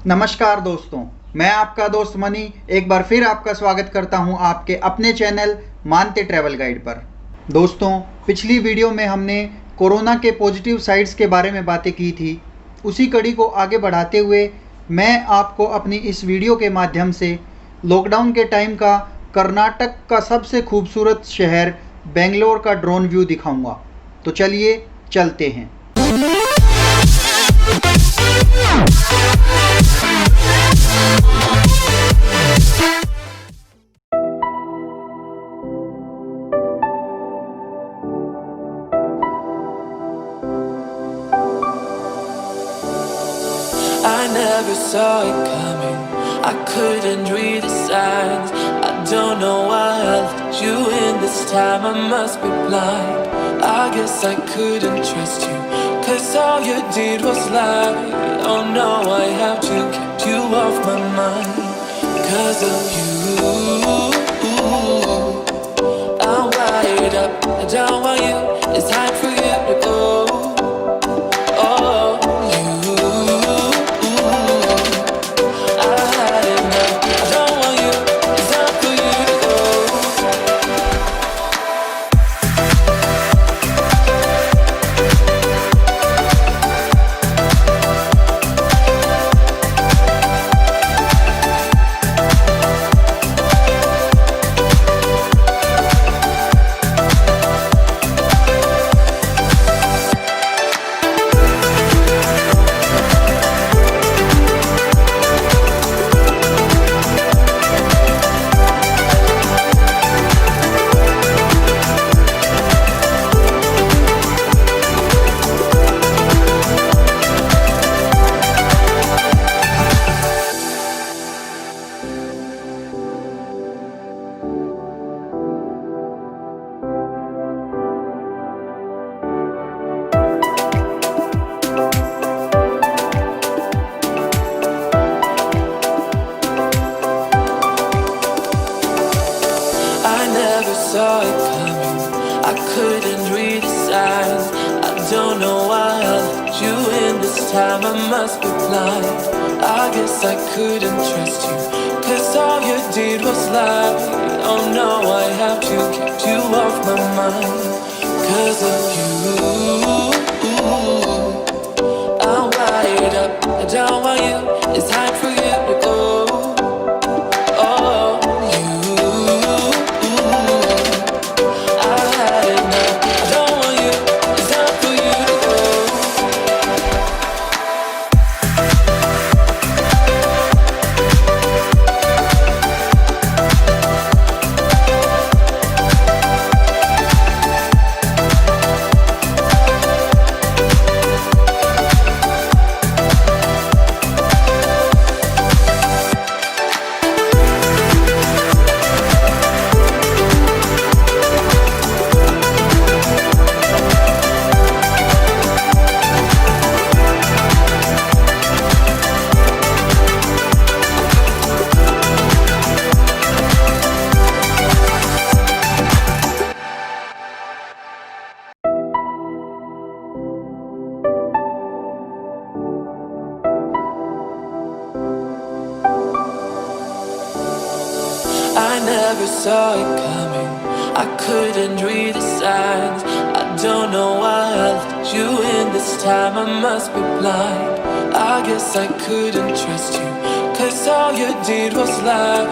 नमस्कार दोस्तों, मैं आपका दोस्त मनी एक बार फिर आपका स्वागत करता हूं आपके अपने चैनल मानते ट्रैवल गाइड पर। दोस्तों, पिछली वीडियो में हमने कोरोना के पॉजिटिव साइड्स के बारे में बातें की थी। उसी कड़ी को आगे बढ़ाते हुए मैं आपको अपनी इस वीडियो के माध्यम से लॉकडाउन के टाइम का कर्नाटक का सबसे खूबसूरत शहर बेंगलोर का ड्रोन व्यू दिखाऊंगा। तो चलिए चलते हैं। I never saw it coming, I couldn't read the signs. I don't know why I let you in this time, I must be blind. I guess I couldn't trust you, cause all you did was lie. Oh no, I have to keep you off my mind. Cause of you, I'm wired up, I don't want you, it's time for you to go. Saw it coming, I couldn't read the signs. I don't know why I let you in this time, I must be blind. I guess I couldn't trust you, cause all you did was lie. Oh no, I have to keep you off my mind. Cause of you, I'm wired up, I don't want you, it's time for you to go. I never saw it coming, I couldn't read the signs. I don't know why I let you in this time, I must be blind. I guess I couldn't trust you, cause all you did was lie.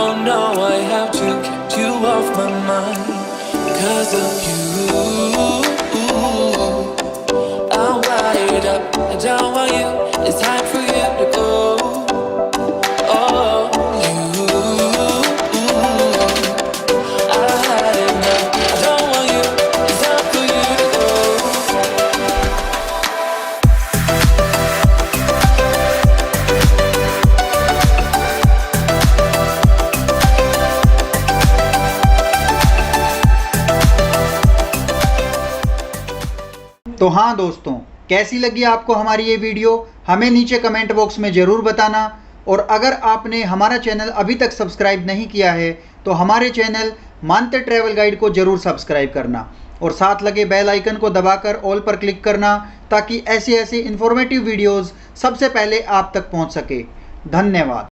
Oh no, I have to keep you off my mind. Cause of you, I'm wired up, I don't want you, it's time for you to go. तो हाँ दोस्तों, कैसी लगी आपको हमारी ये video हमें नीचे कमेंट बॉक्स में ज़रूर बताना। और अगर आपने हमारा चैनल अभी तक सब्सक्राइब नहीं किया है तो हमारे चैनल मानते ट्रैवल गाइड को ज़रूर सब्सक्राइब करना। और साथ लगे बेल आइकन को दबाकर ऑल पर क्लिक करना, ताकि ऐसी इंफॉर्मेटिव वीडियोस सबसे पहले आप तक पहुंच सके। धन्यवाद।